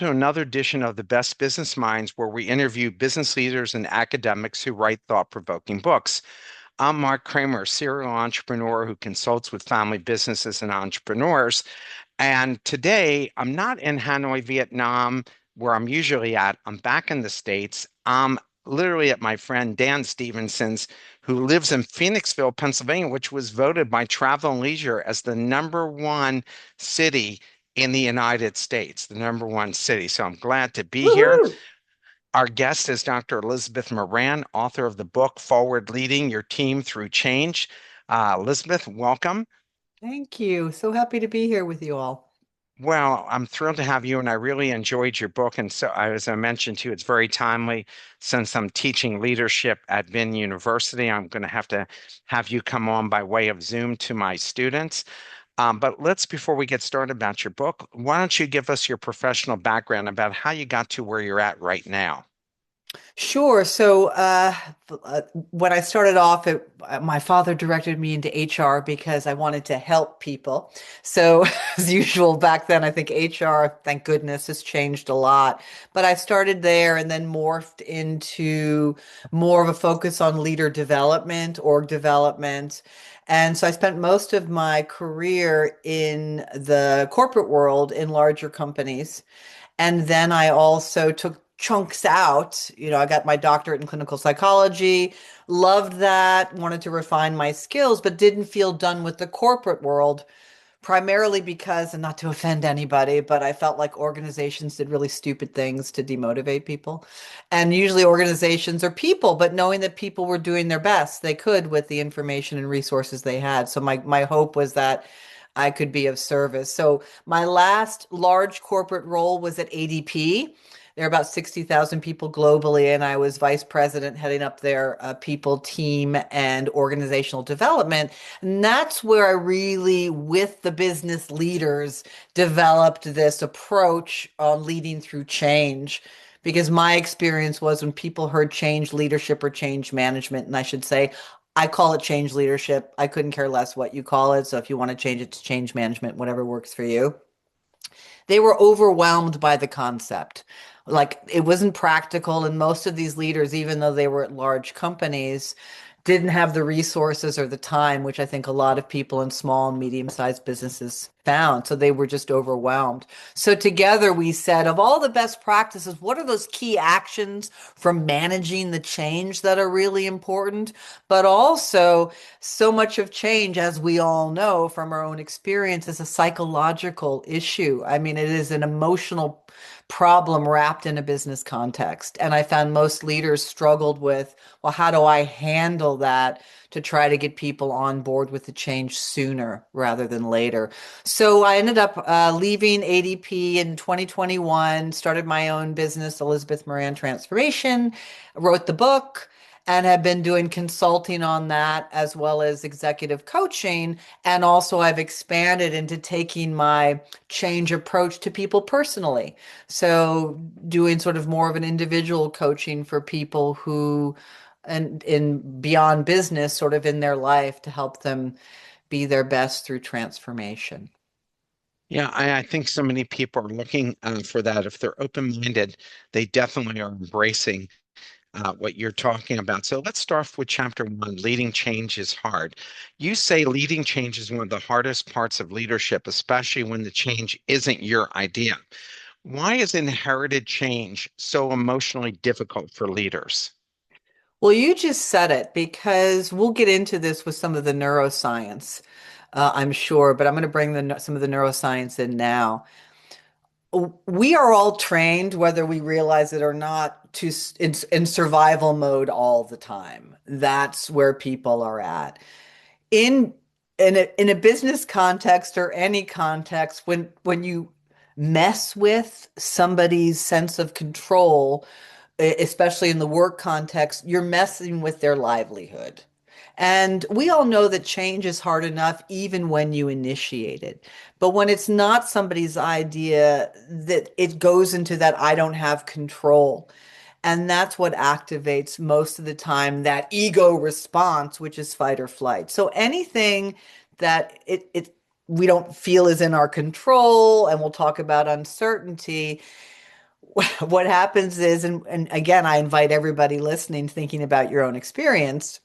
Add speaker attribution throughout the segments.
Speaker 1: to another edition of the Best Business Minds, where we interview business leaders and academics who write thought-provoking books. I'm Marc Kramer, serial entrepreneur who consults with family businesses and entrepreneurs. And today, I'm not in Hanoi, Vietnam, where I'm usually at. I'm back in the States. I'm literally at my friend Dan Stevenson's, who lives in Phoenixville, Pennsylvania, which was voted by Travel and Leisure as the #1 city in the United States, the #1 city. So I'm glad to be here.
Speaker 2: Woohoo!
Speaker 1: Our guest is Dr. Elizabeth Moran, author of the book Forward Leading Your Team Through Change. Elizabeth, welcome.
Speaker 2: Thank you. So happy to be here with you all.
Speaker 1: Well, I'm thrilled to have you, and I really enjoyed your book. And so, as I mentioned to you, it's very timely since I'm teaching leadership at Vin University. I'm going to have you come on by way of Zoom to my students. But before we get started about your book, why don't you give us your professional background about how you got to where you're at right now?
Speaker 2: Sure. When I started off, my father directed me into HR because I wanted to help people. So, as usual, back then, I think HR, thank goodness, has changed a lot. But I started there and then morphed into more of a focus on leader development, org development. And so I spent most of my career in the corporate world in larger companies. And then I also took chunks out. I got my doctorate in clinical psychology, loved that, wanted to refine my skills, but didn't feel done with the corporate world, primarily because, and not to offend anybody, but I felt like organizations did really stupid things to demotivate people. And usually organizations are people, but knowing that people were doing their best they could with the information and resources they had. So my hope was that I could be of service. So my last large corporate role was at ADP. There are about 60,000 people globally, and I was vice president heading up their people, team, and organizational development. And that's where I really, with the business leaders, developed this approach on leading through change. Because my experience was when people heard change leadership or change management, and I should say, I call it change leadership. I couldn't care less what you call it. So if you want to change it to change management, whatever works for you. They were overwhelmed by the concept. Like it wasn't practical, and most of these leaders, even though they were at large companies, didn't have the resources or the time, which I think a lot of people in small and medium-sized businesses found. So they were just overwhelmed. So together we said, of all the best practices, what are those key actions for managing the change that are really important? But also, so much of change, as we all know from our own experience, is a psychological issue. I mean, it is an emotional problem wrapped in a business context. And I found most leaders struggled with, well, how do I handle that to try to get people on board with the change sooner rather than later? So I ended up leaving ADP in 2021, started my own business, Elizabeth Moran Transformation, wrote the book, and have been doing consulting on that as well as executive coaching. And also, I've expanded into taking my change approach to people personally. So, doing sort of more of an individual coaching for people who, and in beyond business, sort of in their life to help them be their best through transformation.
Speaker 1: Yeah, I think so many people are looking for that. If they're open-minded, they definitely are embracing what you're talking about. So let's start with chapter one, leading change is hard. You say leading change is one of the hardest parts of leadership, especially when the change isn't your idea. Why is inherited change so emotionally difficult for leaders?
Speaker 2: Well, you just said it because we'll get into this with some of the neuroscience, I'm sure, but I'm going to bring some of the neuroscience in now. We are all trained, whether we realize it or not, in survival mode all the time. That's where people are at. In in a business context or any context, when you mess with somebody's sense of control, especially in the work context, you're messing with their livelihood. And we all know that change is hard enough even when you initiate it. But when it's not somebody's idea, that it goes into that I don't have control. And that's what activates most of the time that ego response, which is fight or flight. So anything that we don't feel is in our control, and we'll talk about uncertainty, what happens is, and again, I invite everybody listening, thinking about your own experience.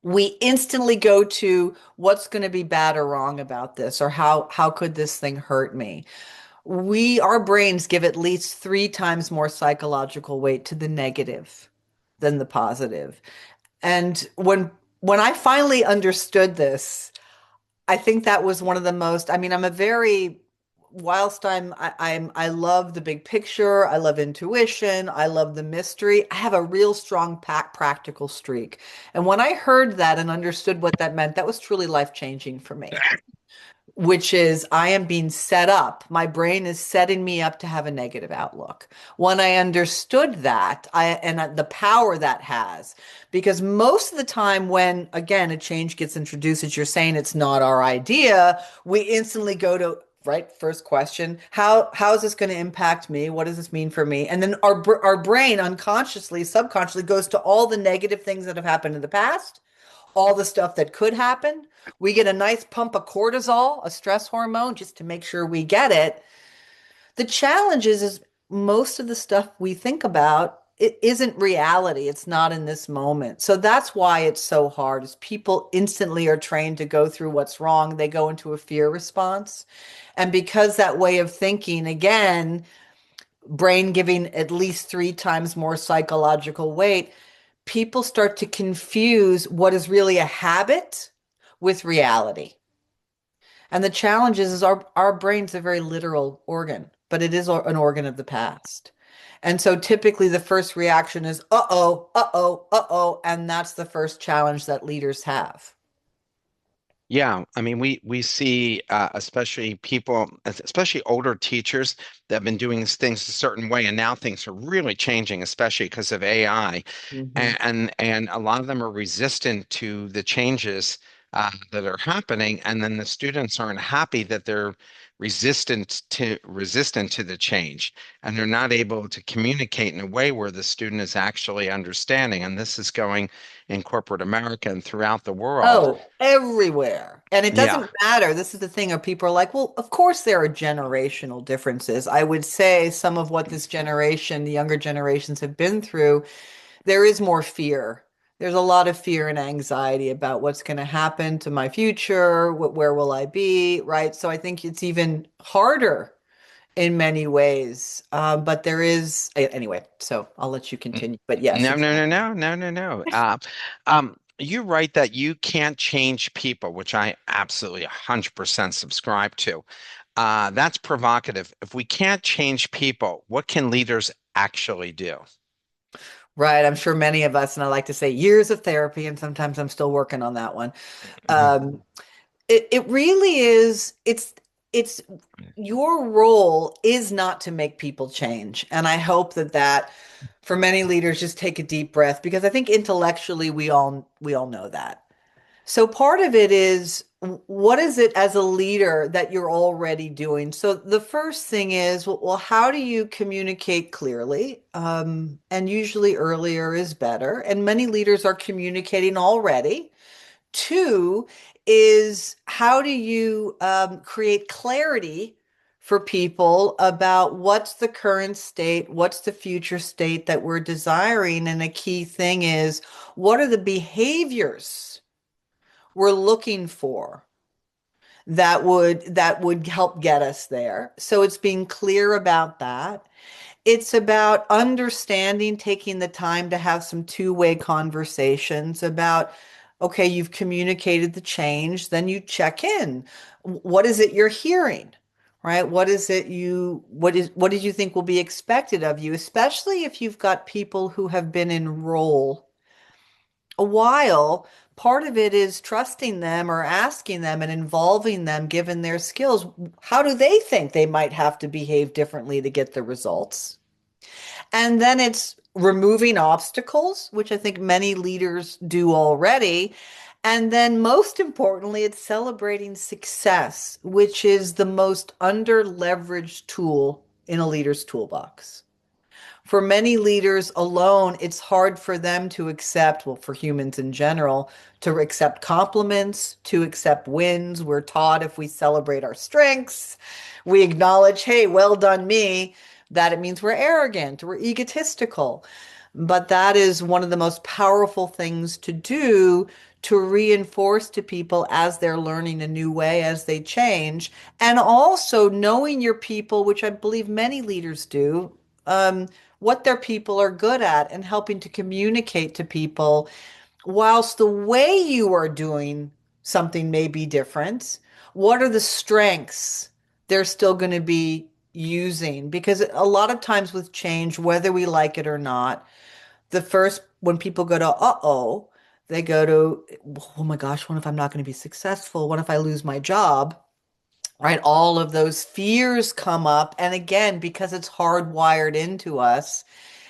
Speaker 2: We instantly go to what's going to be bad or wrong about this, or how could this thing hurt me? Our brains give at least 3 times more psychological weight to the negative than the positive. And when I finally understood this, I think that was one of the most, I mean, I'm a very, whilst I love the big picture, I love intuition, I love the mystery, I have a real strong practical streak. And when I heard that and understood what that meant, that was truly life-changing for me, which is I am being set up. My brain is setting me up to have a negative outlook. When I understood that, the power that has, because most of the time when again a change gets introduced, as you're saying, it's not our idea, we instantly go to right first question, how is this going to impact me? What does this mean for me? And then our brain unconsciously, subconsciously goes to all the negative things that have happened in the past, all the stuff that could happen. We get a nice pump of cortisol, a stress hormone, just to make sure we get it. The challenge is most of the stuff we think about, it isn't reality. It's not in this moment. So that's why it's so hard is people instantly are trained to go through what's wrong. They go into a fear response. And because that way of thinking, again, brain giving at least 3 times more psychological weight, people start to confuse what is really a habit with reality. And the challenge is our brain's a very literal organ, but it is an organ of the past. And so typically the first reaction is, uh-oh, uh-oh, uh-oh. And that's the first challenge that leaders have.
Speaker 1: Yeah, I mean, we see especially people, especially older teachers that have been doing things a certain way, and now things are really changing, especially because of AI,
Speaker 2: Mhm.
Speaker 1: and a lot of them are resistant to the changes that are happening, and then the students aren't happy that they're resistant to the change, and they're not able to communicate in a way where the student is actually understanding, and this is going in corporate America and throughout the world.
Speaker 2: Oh, everywhere. And it
Speaker 1: Yeah.
Speaker 2: doesn't matter. This is the thing of people are like, well, of course there are generational differences. I would say some of what this generation, the younger generations have been through, there is more fear. There's a lot of fear and anxiety about what's going to happen to my future, where will I be, right? So I think it's even harder in many ways. But there is, anyway, so I'll let you continue. But yes,
Speaker 1: No, no, no,
Speaker 2: exactly.
Speaker 1: no, no, no, no. You write that you can't change people, which I absolutely 100% subscribe to. That's provocative. If we can't change people, what can leaders actually do?
Speaker 2: Right. I'm sure many of us, and I like to say years of therapy, and sometimes I'm still working on that one.
Speaker 1: Mhm.
Speaker 2: Um, it really is, it's your role is not to make people change. And I hope that for many leaders just take a deep breath because I think intellectually we all know that. So part of it is what is it as a leader that you're already doing? So the first thing is, well, how do you communicate clearly? And usually earlier is better. And many leaders are communicating already. Two is how do you create clarity for people about what's the current state, what's the future state that we're desiring? And a key thing is what are the behaviors we're looking for that would help get us there. So it's being clear about that. It's about understanding, taking the time to have some two-way conversations about, okay, you've communicated the change, then you check in. What is it you're hearing? Right? What did you think will be expected of you, especially if you've got people who have been in role a while? Part of it is trusting them or asking them and involving them given their skills. How do they think they might have to behave differently to get the results? And then it's removing obstacles, which I think many leaders do already. And then most importantly, it's celebrating success, which is the most under leveraged tool in a leader's toolbox. For many leaders alone, it's hard for them to accept, well, for humans in general, to accept compliments, to accept wins. We're taught if we celebrate our strengths, we acknowledge, hey, well done me. that it means we're arrogant, we're egotistical. But that is one of the most powerful things to do to reinforce to people as they're learning a new way, as they change. And also knowing your people, which I believe many leaders do, what their people are good at and helping to communicate to people whilst the way you are doing something may be different, what are the strengths they're still going to be using? Because a lot of times with change, whether we like it or not, the first, when people go to, uh-oh, they go to, oh my gosh, what if I'm not going to be successful? What if I lose my job? Right? All of those fears come up. And again, because it's hardwired into us,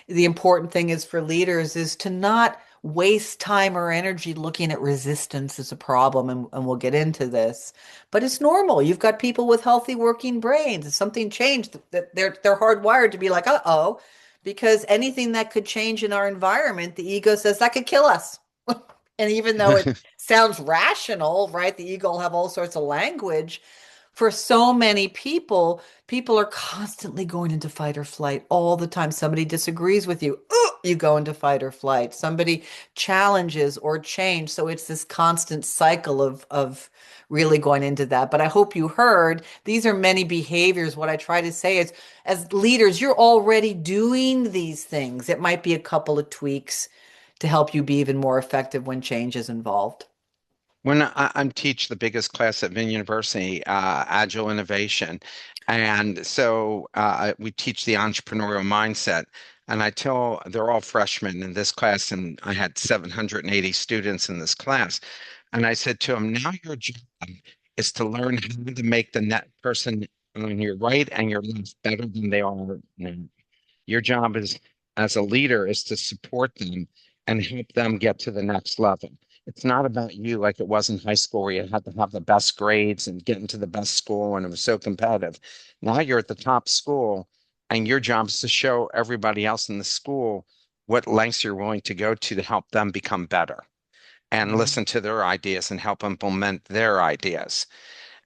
Speaker 2: the important thing is for leaders is to not waste time or energy looking at resistance as a problem, and we'll get into this. But it's normal. You've got people with healthy working brains. If something changed, that they're hardwired to be like, uh-oh, because anything that could change in our environment, the ego says that could kill us. And even though it sounds rational, right? The ego will have all sorts of language for so many people, people are constantly going into fight or flight all the time. Somebody disagrees with you, you go into fight or flight. Somebody challenges or change. So it's this constant cycle of really going into that. But I hope you heard these are many behaviors. What I try to say is, as leaders, you're already doing these things. It might be a couple of tweaks to help you be even more effective when change is involved.
Speaker 1: When I'm teach the biggest class at Vin University, Agile Innovation, and so we teach the entrepreneurial mindset. And I tell they're all freshmen in this class, and I had 780 students in this class. And I said to them, now your job is to learn how to make the net person on your right and your left better than they are now. Your job is, as a leader, is to support them and help them get to the next level. It's not about you like it was in high school where you had to have the best grades and get into the best school and it was so competitive. Now you're at the top school and your job is to show everybody else in the school what lengths you're willing to help them become better and
Speaker 2: Mhm.
Speaker 1: listen to their ideas and help implement their ideas.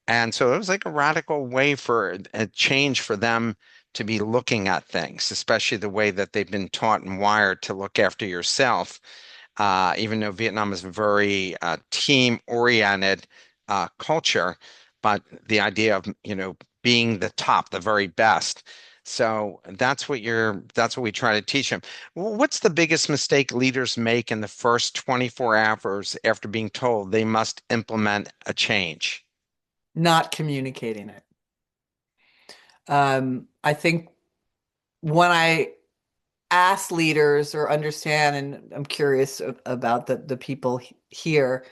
Speaker 1: And so it was like a radical way for a change for them to be looking at things, especially the way that they've been taught and wired to look after yourself. Even though Vietnam is a very team-oriented culture, but the idea of, being the top, the very best. So that's what we try to teach them. What's the biggest mistake leaders make in the first 24 hours after being told they must implement a change?
Speaker 2: Not communicating it. I think when I ask leaders or understand, and I'm curious about the people here,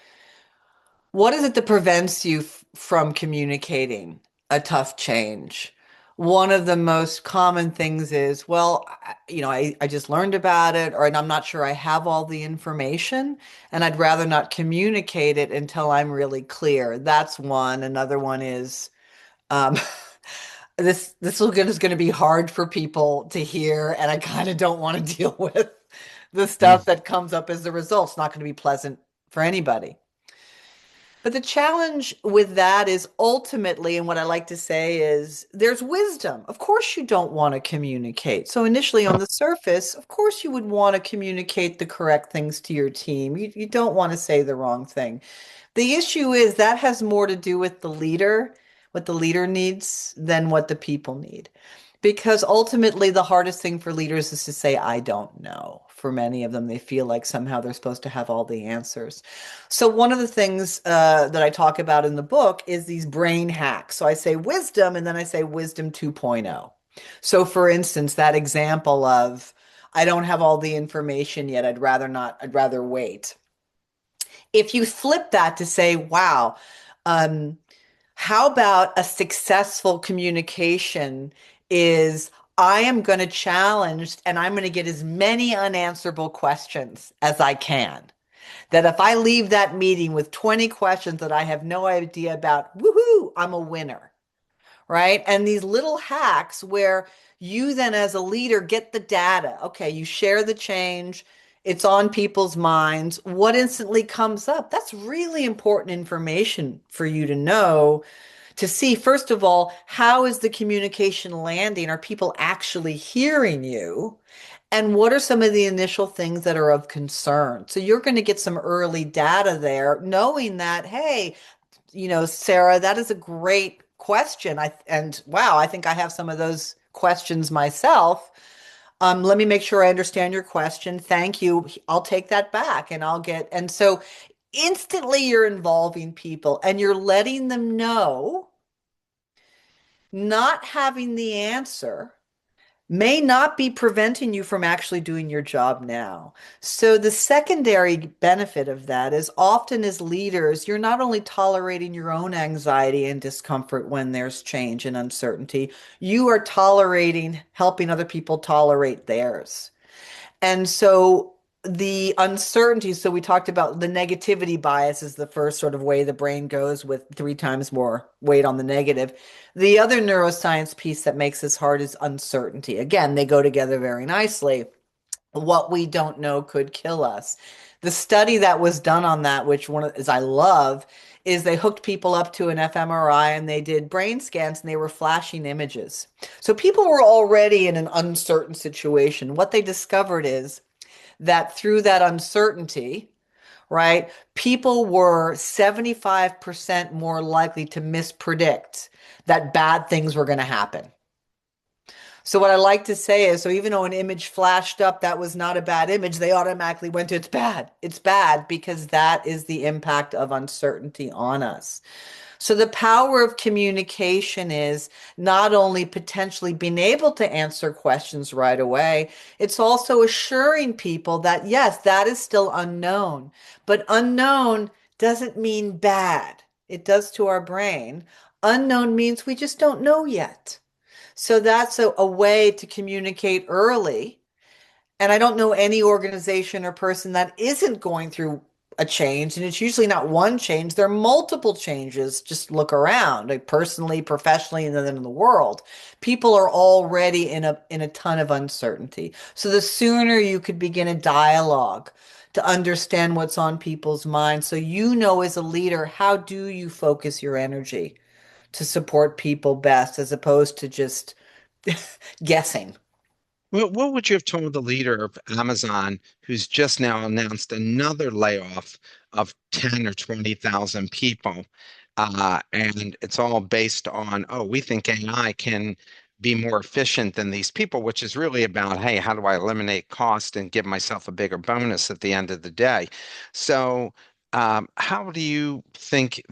Speaker 2: what is it that prevents you from communicating a tough change? One of the most common things is, well, I just learned about it, or and I'm not sure I have all the information, and I'd rather not communicate it until I'm really clear. That's one. Another one is, um, is going to be hard for people to hear, and I kind of don't want to deal with the stuff that comes up as a result. It's not going to be pleasant for anybody. But the challenge with that is ultimately, and what I like to say is there's wisdom. Of course, you don't want to communicate. So, initially on the surface, of course, you would want to communicate the correct things to your team. You don't want to say the wrong thing. The issue is that has more to do with the leader, what the leader needs, than what the people need. Because ultimately, the hardest thing for leaders is to say, I don't know. For many of them, they feel like somehow they're supposed to have all the answers. So, one of the things that I talk about in the book is these brain hacks. So, I say wisdom, and then I say wisdom 2.0. So, for instance, that example of, I don't have all the information yet. I'd rather not, I'd rather wait. If you flip that to say, wow, um, how about a successful communication is I am going to challenge and I'm going to get as many unanswerable questions as I can. That if I leave that meeting with 20 questions that I have no idea about, woohoo, I'm a winner, right? And these little hacks where you then, as a leader, get the data. Okay, you share the change, it's on people's minds. What instantly comes up? That's really important information for you to know to see, first of all, how is the communication landing? Are people actually hearing you? And what are some of the initial things that are of concern? So you're going to get some early data there, knowing that, hey, Sarah, that is a great question. And wow, I think I have some of those questions myself. Let me make sure I understand your question. Thank you. I'll take that back and and so instantly you're involving people and you're letting them know not having the answer may not be preventing you from actually doing your job now. So the secondary benefit of that is often as leaders, you're not only tolerating your own anxiety and discomfort when there's change and uncertainty, you are tolerating helping other people tolerate theirs. And so the uncertainty, so we talked about the negativity bias is the first sort of way the brain goes with three times more weight on the negative. The other neuroscience piece that makes this hard is uncertainty. Again, they go together very nicely. What we don't know could kill us. The study that was done on that, which one is I love, is they hooked people up to an fMRI and they did brain scans and they were flashing images. So people were already in an uncertain situation. What they discovered is that through that uncertainty, right, people were 75% more likely to mispredict that bad things were going to happen. So what I like to say is, so even though an image flashed up that was not a bad image, they automatically went to it's bad. It's bad because that is the impact of uncertainty on us. So the power of communication is not only potentially being able to answer questions right away, it's also assuring people that yes, that is still unknown. But unknown doesn't mean bad. It does to our brain. Unknown means we just don't know yet. So that's a way to communicate early. And I don't know any organization or person that isn't going through a change. And it's usually not one change, there are multiple changes. Just look around, like personally, professionally, and then in the world. People are already in a ton of uncertainty. So the sooner you could begin a dialogue to understand what's on people's minds, so you know as a leader, how do you focus your energy to support people best as opposed to just guessing.
Speaker 1: Well, what would you have told the leader of Amazon who's just now announced another layoff of 10 or 20,000 people? And it's all based on, oh, we think AI can be more efficient than these people, which is really about, hey, how do I eliminate cost and give myself a bigger bonus at the end of the day? So, how do you think,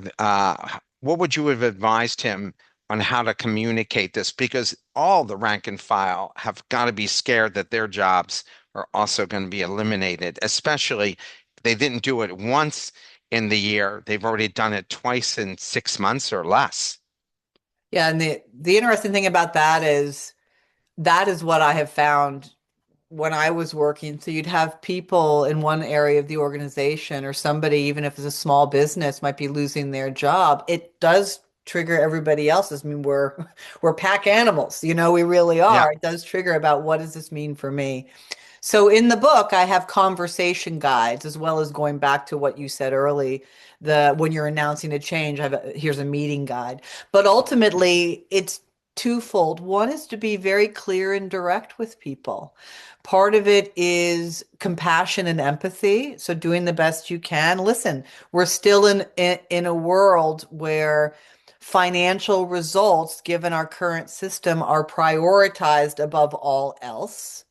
Speaker 1: what would you have advised him on how to communicate this? Because all the rank and file have got to be scared that their jobs are also going to be eliminated, especially if they didn't do it once in the year. They've already done it twice in 6 months or less.
Speaker 2: Yeah, and the interesting thing about that is what I have found when I was working. So you'd have people in one area of the organization or somebody, even if it's a small business, might be losing their job. It does trigger everybody else's. I mean, we're pack animals, we really
Speaker 1: Yeah.
Speaker 2: are. It does trigger about what does this mean for me? So in the book, I have conversation guides as well as going back to what you said early, the when you're announcing a change, here's a meeting guide. But ultimately, it's twofold. One is to be very clear and direct with people. Part of it is compassion and empathy. So doing the best you can. Listen, we're still in a world where financial results, given our current system, are prioritized above all else.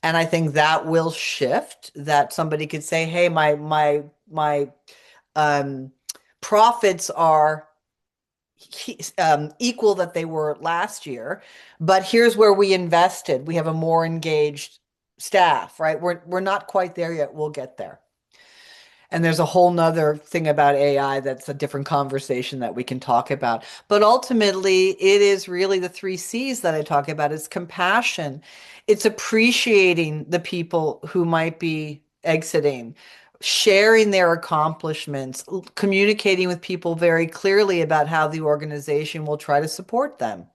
Speaker 2: And I think that will shift, that somebody could say, hey, my um profits are equal that they were last year, but here's where we invested. We have a more engaged staff, right? We're not quite there yet. We'll get there. And there's a whole nother thing about AI that's a different conversation that we can talk about. But ultimately, it is really the three C's that I talk about. It's compassion. It's appreciating the people who might be exiting, sharing their accomplishments, communicating with people very clearly about how the organization will try to support them.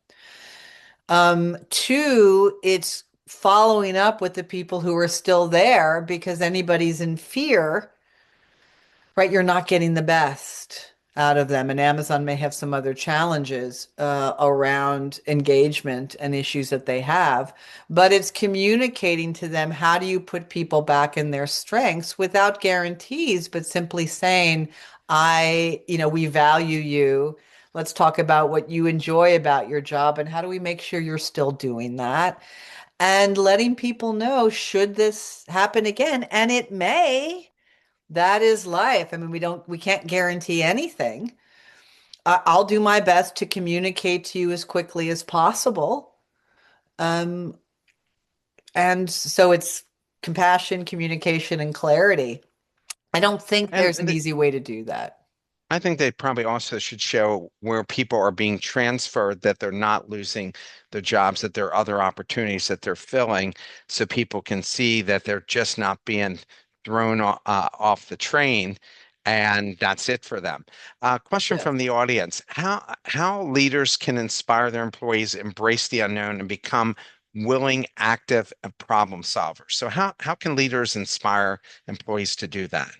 Speaker 2: Two, it's following up with the people who are still there because anybody's in fear, right? You're not getting the best out of them. And Amazon may have some other challenges around engagement and issues that they have, but it's communicating to them how do you put people back in their strengths without guarantees, but simply saying, we value you. Let's talk about what you enjoy about your job and how do we make sure you're still doing that? And letting people know, should this happen again, and it may, that is life. I mean, we can't guarantee anything. I'll do my best to communicate to you as quickly as possible. Um, and so it's compassion, communication, and clarity. I don't think
Speaker 1: And
Speaker 2: there's an easy way to do that.
Speaker 1: I think they probably also should show where people are being transferred, that they're not losing their jobs, that there are other opportunities that they're filling, so people can see that they're just not being thrown off the train, and that's it for them. Question
Speaker 2: Yes.
Speaker 1: from the audience: how leaders can inspire their employees, embrace the unknown, and become willing, active, and problem solvers? So how can leaders inspire employees to do that?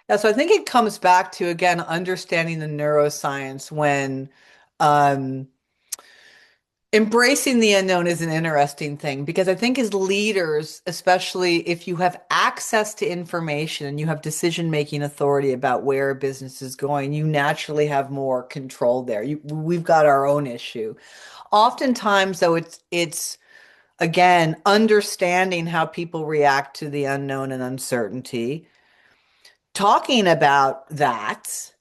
Speaker 2: Yeah, so I think it comes back to, again, understanding the neuroscience when um, embracing the unknown is an interesting thing because I think as leaders, especially if you have access to information and you have decision-making authority about where a business is going, you naturally have more control there. We've got our own issue. Oftentimes, though, it's again understanding how people react to the unknown and uncertainty, talking about that,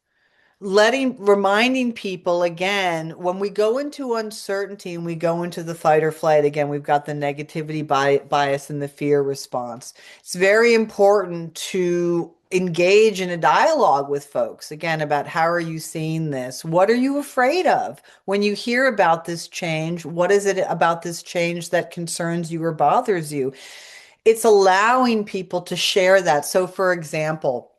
Speaker 2: reminding people again, when we go into uncertainty and we go into the fight or flight, again, we've got the negativity bias and the fear response. It's very important to engage in a dialogue with folks again about how are you seeing this? What are you afraid of when you hear about this change? What is it about this change that concerns you or bothers you? It's allowing people to share that. So, for example,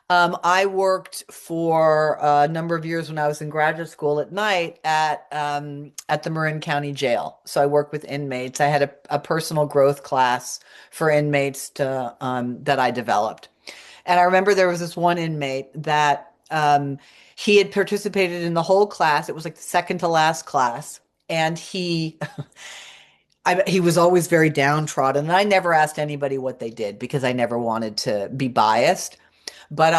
Speaker 2: I worked for a number of years when I was in graduate school at night at the Marin County Jail. So I worked with inmates. I had a personal growth class for inmates that I developed. And I remember there was this one inmate that he had participated in the whole class. It was like the second to last class. And he was always very downtrodden. And I never asked anybody what they did because I never wanted to be biased. But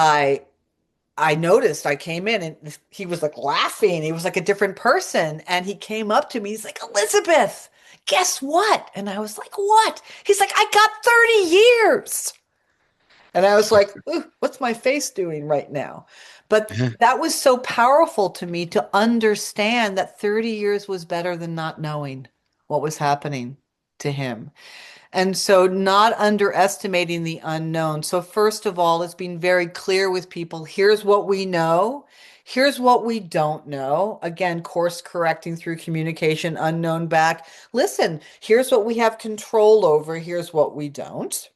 Speaker 2: I noticed I came in and he was like laughing. He was like a different person. And he came up to me. He's like, Elizabeth, guess what? And I was like, what? He's like, I got 30 years. And I was like, ooh, what's my face doing right now? But that was so powerful to me to understand that 30 years was better than not knowing what was happening to him. And so, not underestimating the unknown. So, first of all, it's being very clear with people. Here's what we know. Here's what we don't know. Again, course correcting through communication, unknown back. Listen, here's what we have control over. Here's what we don't.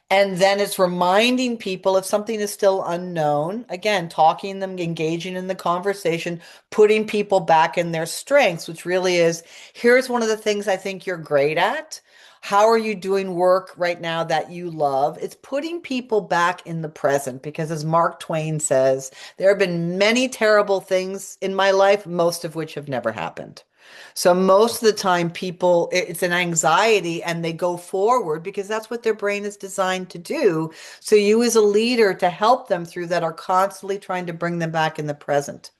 Speaker 2: And then it's reminding people if something is still unknown, again, talking them, engaging in the conversation, putting people back in their strengths, which really is here's one of the things I think you're great at. How are you doing work right now that you love? It's putting people back in the present because, as Mark Twain says, there have been many terrible things in my life, most of which have never happened. So most of the time it's an anxiety and they go forward because that's what their brain is designed to do. So you as a leader to help them through that are constantly trying to bring them back in the present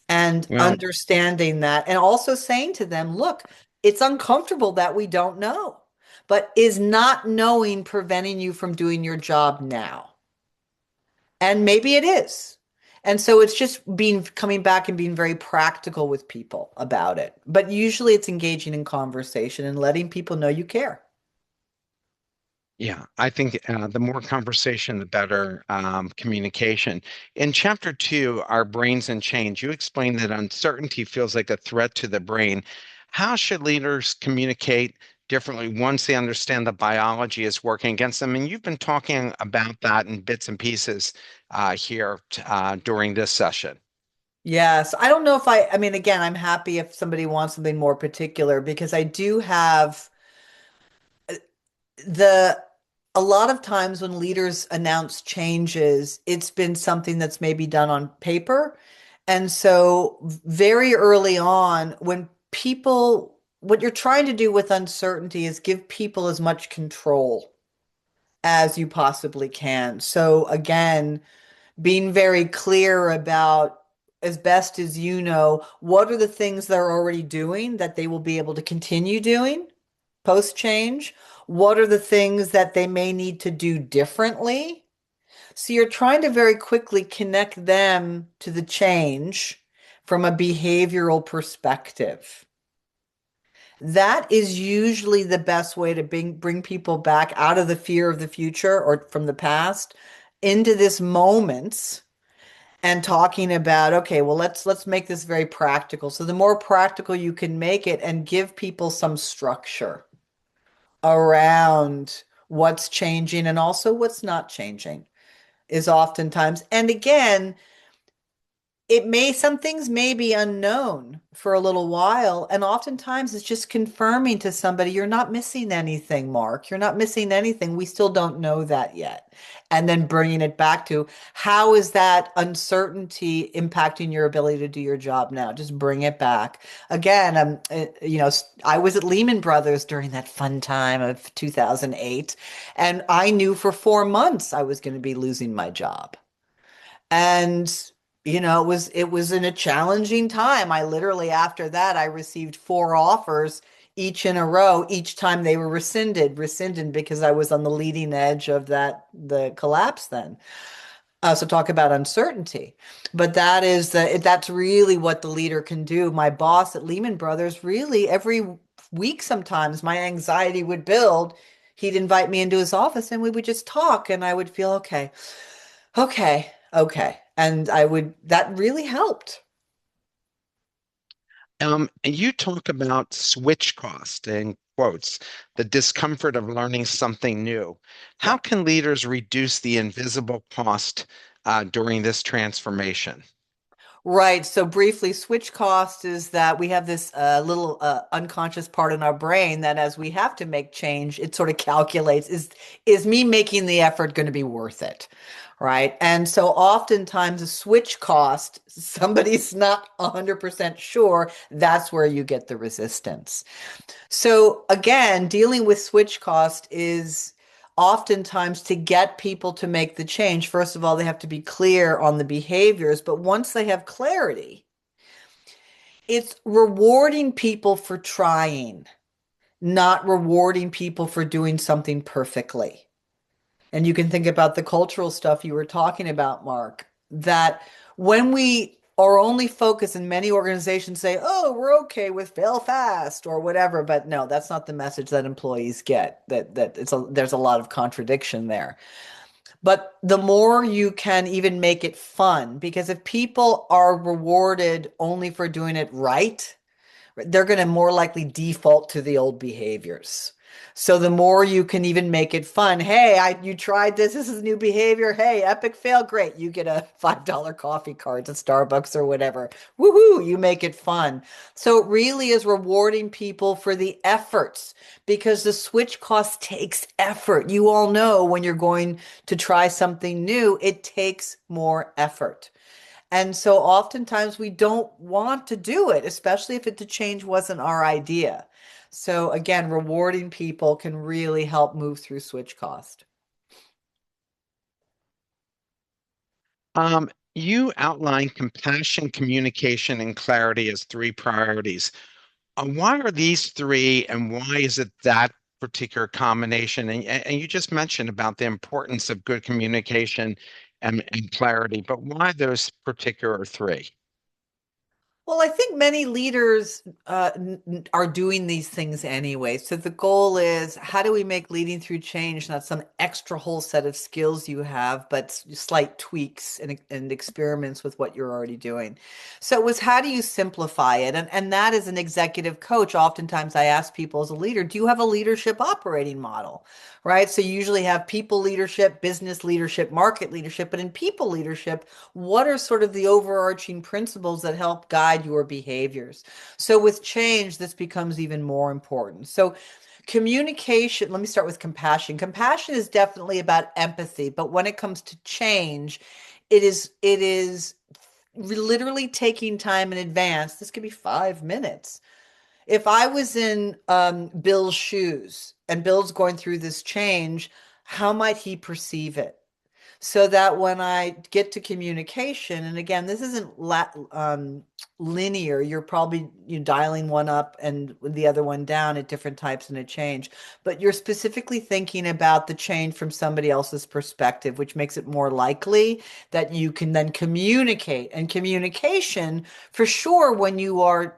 Speaker 2: and
Speaker 1: Well,
Speaker 2: understanding that and also saying to them, look, it's uncomfortable that we don't know, but is not knowing preventing you from doing your job now? And maybe it is. And so it's just being coming back and being very practical with people about it. But usually it's engaging in conversation and letting people know you care.
Speaker 1: yeah, I think the more conversation, the better communication. In chapter two, Our Brains and Change, you explain that uncertainty feels like a threat to the brain. How should leaders communicate differently once they understand the biology is working against them? And you've been talking about that in bits and pieces here during this session.
Speaker 2: Yes. I don't know if I mean, again, I'm happy if somebody wants something more particular because I do have the A lot of times when leaders announce changes, it's been something that's maybe done on paper. And so, very early on, what you're trying to do with uncertainty is give people as much control as you possibly can. So, again, being very clear about, as best as you know, what are the things they're already doing that they will be able to continue doing post change? What are the things that they may need to do differently? So you're trying to very quickly connect them to the change from a behavioral perspective. That is usually the best way to bring people back out of the fear of the future or from the past into this moment and talking about, okay, well, let's make this very practical. So the more practical you can make it and give people some structure around what's changing and also what's not changing is oftentimes, and again, some things may be unknown for a little while, and oftentimes it's just confirming to somebody, you're not missing anything, Mark. You're not missing anything. We still don't know that yet. And then bringing it back to, how is that uncertainty impacting your ability to do your job now? Just bring it back. Again, I was at Lehman Brothers during that fun time of 2008, and I knew for 4 months I was going to be losing my job. And it was in a challenging time. I literally, after that, I received 4 offers, each in a row. Each time they were rescinded because I was on the leading edge of the collapse then. So talk about uncertainty. But that's really what the leader can do. My boss at Lehman Brothers, really every week sometimes my anxiety would build. He'd invite me into his office and we would just talk and I would feel okay. Okay, okay. And that really helped.
Speaker 1: And you talk about switch cost in quotes, the discomfort of learning something new. How
Speaker 2: Yeah.
Speaker 1: can leaders reduce the invisible cost during this transformation?
Speaker 2: Right. So briefly, switch cost is that we have this little unconscious part in our brain that as we have to make change, it sort of calculates, is me making the effort going to be worth it? Right. And so oftentimes a switch cost, somebody's not 100% sure, that's where you get the resistance. So again, dealing with switch cost is oftentimes to get people to make the change. First of all, they have to be clear on the behaviors, but once they have clarity, it's rewarding people for trying, not rewarding people for doing something perfectly. And you can think about the cultural stuff you were talking about, Mark, that when we are only focused, and many organizations say, oh, we're okay with fail fast or whatever, but no, that's not the message that employees get. There's a lot of contradiction there. But the more you can even make it fun, because if people are rewarded only for doing it right, they're going to more likely default to the old behaviors. So the more you can even make it fun. Hey, you tried this. This is new behavior. Hey, epic fail. Great. You get a $5 coffee card at Starbucks or whatever. Woohoo, you make it fun. So it really is rewarding people for the efforts because the switch cost takes effort. You all know when you're going to try something new, it takes more effort. And so oftentimes we don't want to do it, especially if the change wasn't our idea. So again, rewarding people can really help move through switch cost.
Speaker 1: You outline compassion, communication, and clarity as three priorities. Why are these three, and why is it that particular combination? And you just mentioned about the importance of good communication and clarity, but why those particular three?
Speaker 2: Well, I think many leaders are doing these things anyway. So the goal is, how do we make leading through change not some extra whole set of skills you have, but slight tweaks and experiments with what you're already doing. So it was, how do you simplify it? And that as an executive coach, oftentimes I ask people as a leader, do you have a leadership operating model? Right? So you usually have people leadership, business leadership, market leadership, but in people leadership, what are sort of the overarching principles that help guide your behaviors? So with change, this becomes even more important. So Communication, let me start with compassion. Compassion is definitely about empathy, but when it comes to change, it is literally taking time in advance. This could be 5 minutes. If I was in Bill's shoes and Bill's going through this change, how might he perceive it? So that when I get to communication, and again, this isn't linear. You're probably dialing one up and the other one down at different types in a change, but you're specifically thinking about the change from somebody else's perspective, which makes it more likely that you can then communicate. And communication, for sure, when you are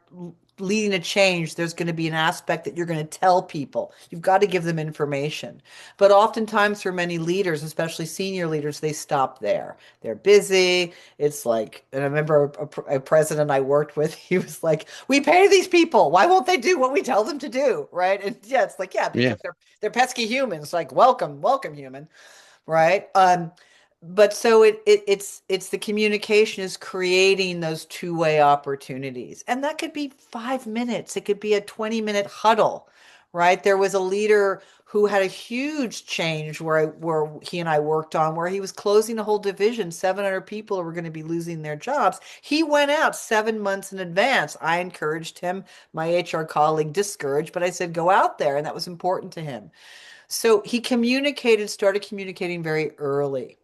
Speaker 2: leading a change, there's going to be an aspect that you're going to tell people. You've got to give them information. But oftentimes, for many leaders, especially senior leaders, they stop there. They're busy. It's like, and I remember a president I worked with, he was like, "We pay these people. Why won't they do what we tell them to do?" Right? And yeah, it's like, yeah,
Speaker 1: Yeah.
Speaker 2: because they're pesky humans. Like, welcome, welcome, human, right? But so it's the communication is creating those two-way opportunities. And that could be 5 minutes. It could be a 20-minute huddle, right? There was a leader who had a huge change where he and I worked on where he was closing a whole division. 700 people were going to be losing their jobs. He went out 7 months in advance. I encouraged him, my HR colleague discouraged, but I said, go out there. And that was important to him. So he started communicating very early,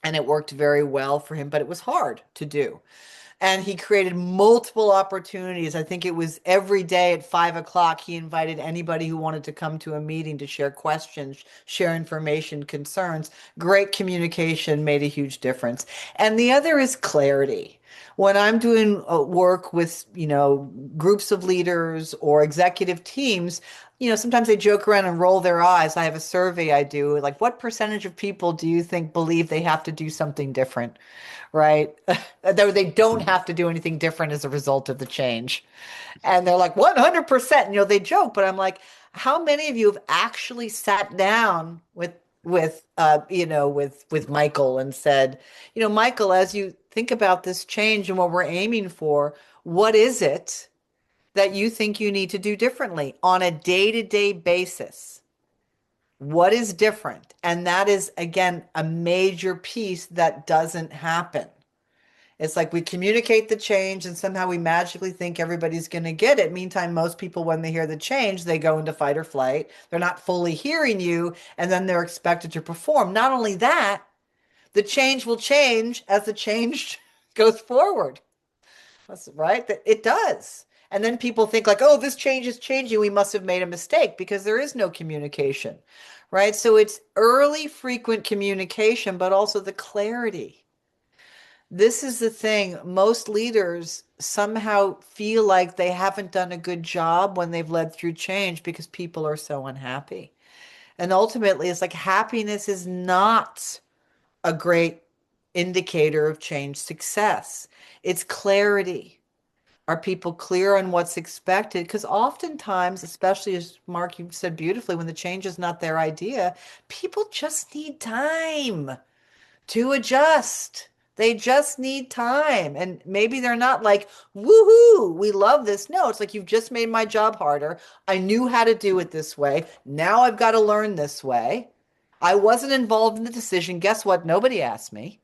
Speaker 2: and it worked very well for him, but it was hard to do. And he created multiple opportunities. I think it was every day at 5 o'clock, he invited anybody who wanted to come to a meeting to share questions, share information, concerns. Great communication made a huge difference. And the other is clarity. When I'm doing work with, groups of leaders or executive teams, sometimes they joke around and roll their eyes. I have a survey I do, like, what percentage of people do you think believe they have to do something different? Right? Though they don't have to do anything different as a result of the change. And they're like 100%. They joke, but I'm like, how many of you have actually sat down with Michael and said, Michael, as you think about this change and what we're aiming for, what is it that you think you need to do differently on a day-to-day basis? What is different? And that is, again, a major piece that doesn't happen. It's like we communicate the change and somehow we magically think everybody's going to get it. Meantime, most people, when they hear the change, they go into fight or flight. They're not fully hearing you, and then they're expected to perform. Not only that, the change will change as the change goes forward. That's right. It does. And then people think like, oh, this change is changing. We must have made a mistake because there is no communication, right? So it's early, frequent communication, but also the clarity. This is the thing. Most leaders somehow feel like they haven't done a good job when they've led through change because people are so unhappy. And ultimately, it's like happiness is not a great indicator of change success. It's clarity. Are people clear on what's expected? Because oftentimes, especially as Mark, you said beautifully, when the change is not their idea, people just need time to adjust. They just need time. And maybe they're not like, woohoo, we love this. No, it's like, you've just made my job harder. I knew how to do it this way. Now I've got to learn this way. I wasn't involved in the decision. Guess what? Nobody asked me.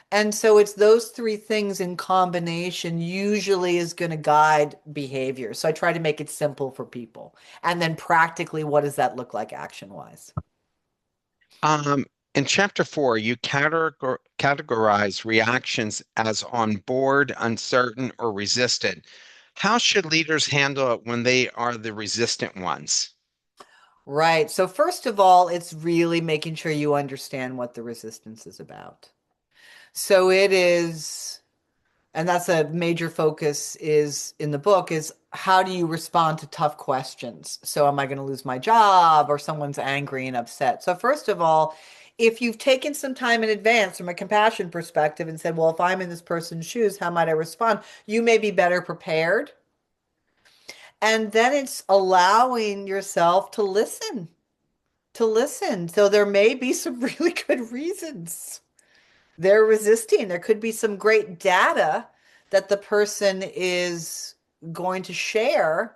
Speaker 2: And so it's those three things in combination usually is going to guide behavior. So I try to make it simple for people. And then practically, what does that look like action wise?
Speaker 1: Um, in chapter 4, you categorize reactions as on board, uncertain, or resistant. How should leaders handle it when they are the resistant ones?
Speaker 2: Right. So, first of all, it's really making sure you understand what the resistance is about. So, it is, and that's a major focus is in the book is how do you respond to tough questions? So am I going to lose my job or someone's angry and upset? So first of all, if you've taken some time in advance from a compassion perspective and said, well, if I'm in this person's shoes, how might I respond? You may be better prepared. And then it's allowing yourself to listen. So there may be some really good reasons they're resisting. There could be some great data that the person is going to share.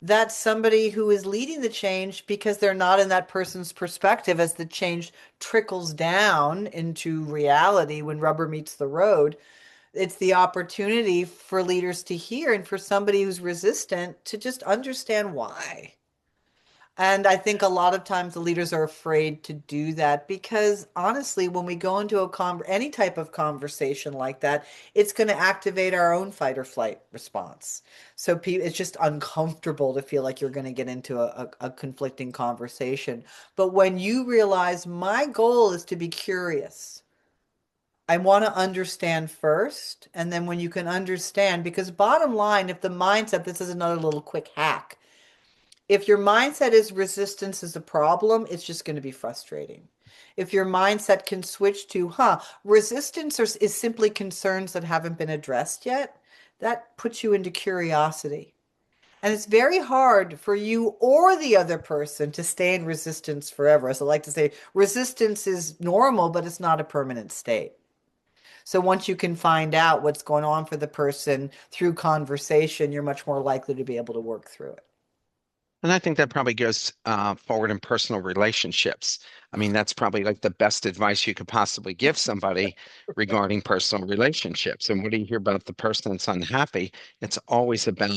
Speaker 2: that's somebody who is leading the change because they're not in that person's perspective as the change trickles down into reality when rubber meets the road. It's the opportunity for leaders to hear and for somebody who's resistant to just understand why. And I think a lot of times the leaders are afraid to do that because honestly, when we go into any type of conversation like that, it's going to activate our own fight or flight response. So it's just uncomfortable to feel like you're going to get into a conflicting conversation. But when you realize my goal is to be curious, I want to understand first. And then when you can understand, because bottom line, if the mindset, this is another little quick hack, if your mindset is resistance is a problem, it's just going to be frustrating. If your mindset can switch to, resistance is simply concerns that haven't been addressed yet, that puts you into curiosity. And it's very hard for you or the other person to stay in resistance forever. As I like to say, resistance is normal, but it's not a permanent state. So once you can find out what's going on for the person through conversation, you're much more likely to be able to work through it.
Speaker 1: And I think that probably goes forward in personal relationships. I mean, that's probably like the best advice you could possibly give somebody regarding personal relationships. And what do you hear about the person that's unhappy? It's always about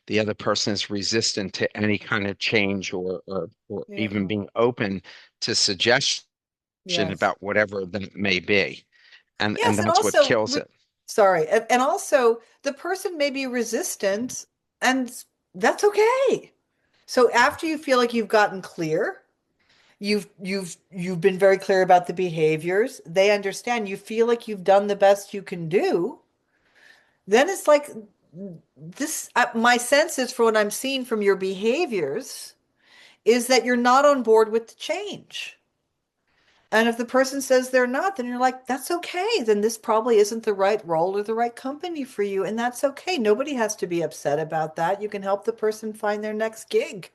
Speaker 1: the other person is resistant to any kind of change or
Speaker 2: Yeah.
Speaker 1: even being open to suggestion
Speaker 2: Yes.
Speaker 1: about whatever that may be. And
Speaker 2: Yes, and
Speaker 1: that's what
Speaker 2: also,
Speaker 1: kills it.
Speaker 2: sorry, and also the person may be resistant, and that's okay. So after you feel like you've gotten clear, you've been very clear about the behaviors, they understand, you feel like you've done the best you can do, then it's like this, my sense is for what I'm seeing from your behaviors is that you're not on board with the change. And if the person says they're not, then you're like, that's okay. Then this probably isn't the right role or the right company for you. And that's okay. Nobody has to be upset about that. You can help the person find their next gig.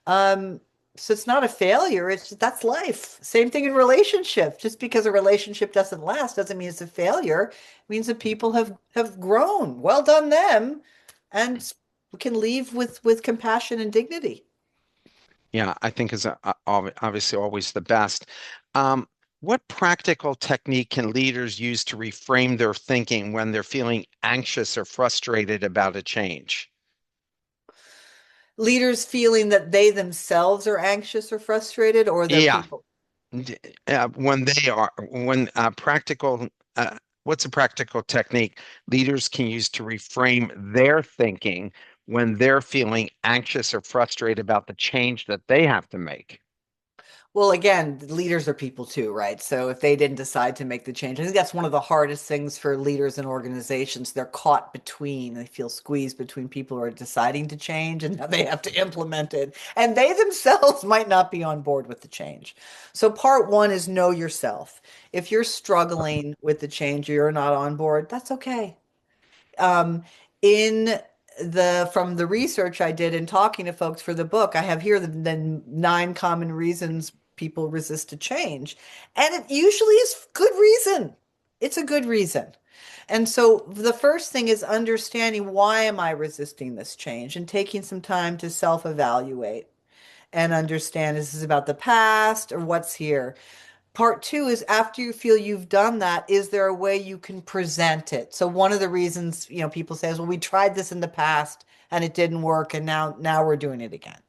Speaker 2: Um, so it's not a failure. That's life. Same thing in relationship. Just because a relationship doesn't last doesn't mean it's a failure. It means that people have grown. Well done them. And we can leave with compassion and dignity.
Speaker 1: Yeah, I think is obviously always the best. Um, what practical technique can leaders use to reframe their thinking when they're feeling anxious or frustrated about a change?
Speaker 2: Leaders feeling that they themselves are anxious or frustrated, or their
Speaker 1: Yeah,
Speaker 2: people.
Speaker 1: when they are, when practical, what's a practical technique leaders can use to reframe their thinking when they're feeling anxious or frustrated about the change that they have to make?
Speaker 2: Well, again, leaders are people too, right? So if they didn't decide to make the change, I think that's one of the hardest things for leaders and organizations. They're caught between, they feel squeezed between people who are deciding to change and now they have to implement it. And they themselves might not be on board with the change. So part one is know yourself. If you're struggling with the change or you're not on board, that's okay. um, in from the research I did in talking to folks for the book, I have here the 9 common reasons people resist a change. And it usually is good reason. It's a good reason. And so the first thing is understanding why am I resisting this change and taking some time to self-evaluate and understand is this about the past or what's here. Part two is after you feel you've done that, is there a way you can present it? So one of the reasons, people say is, well, we tried this in the past and it didn't work and now we're doing it again.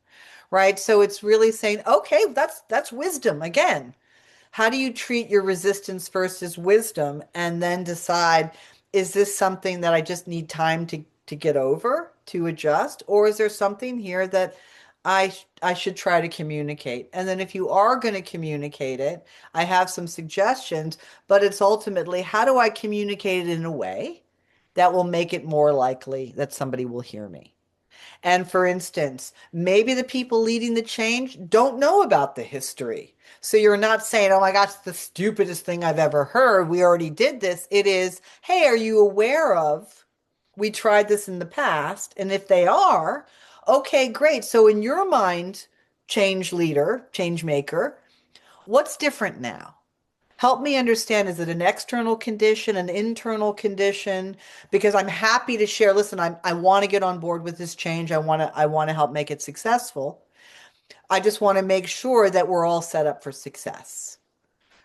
Speaker 2: Right? So it's really saying, okay, that's wisdom again. How do you treat your resistance first as wisdom and then decide, is this something that I just need time to get over, to adjust, or is there something here that I should try to communicate? And then if you are going to communicate it, I have some suggestions, but it's ultimately how do I communicate it in a way that will make it more likely that somebody will hear me? And for instance, maybe the people leading the change don't know about the history. So you're not saying, oh my gosh, it's the stupidest thing I've ever heard. We already did this. It is, hey, are you aware of, we tried this in the past? And if they are, okay, great. So in your mind, change leader, change maker, what's different now? Help me understand, is it an external condition, an internal condition? Because I'm happy to share, listen, I want to get on board with this change. I want to help make it successful. I just want to make sure that we're all set up for success.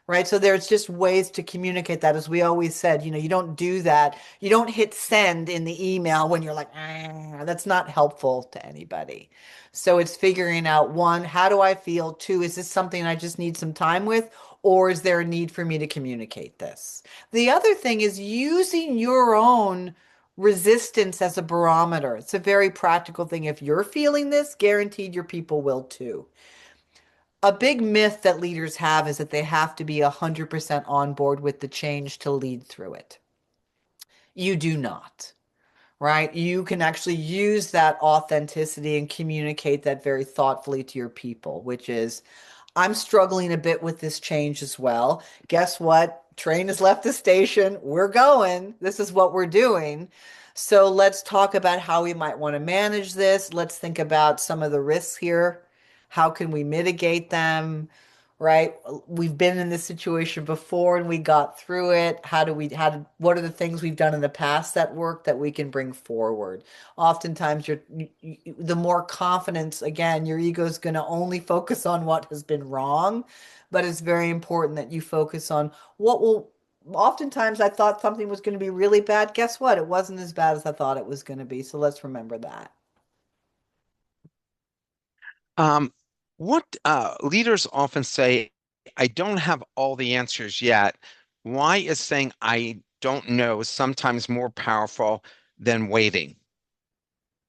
Speaker 2: Right. So there's just ways to communicate that. As we always said, you don't do that. You don't hit send in the email when you're like, "Ah," that's not helpful to anybody. So it's figuring out one, how do I feel? Two, is this something I just need some time with? Or is there a need for me to communicate this? The other thing is using your own resistance as a barometer. It's a very practical thing. If you're feeling this, guaranteed your people will too. A big myth that leaders have is that they have to be 100% on board with the change to lead through it. You do not, right? You can actually use that authenticity and communicate that very thoughtfully to your people, which is, I'm struggling a bit with this change as well. Guess what? Train has left the station. We're going. This is what we're doing. So let's talk about how we might want to manage this. Let's think about some of the risks here. How can we mitigate them? Right? We've been in this situation before and we got through it. What are the things we've done in the past that work that we can bring forward? Oftentimes, the more confidence, again, your ego is going to only focus on what has been wrong, but it's very important that you focus on what will. Oftentimes, I thought something was going to be really bad. Guess what? It wasn't as bad as I thought it was going to be. So let's remember that.
Speaker 1: Um, what leaders often say, I don't have all the answers yet. Why is saying I don't know sometimes more powerful than waiting?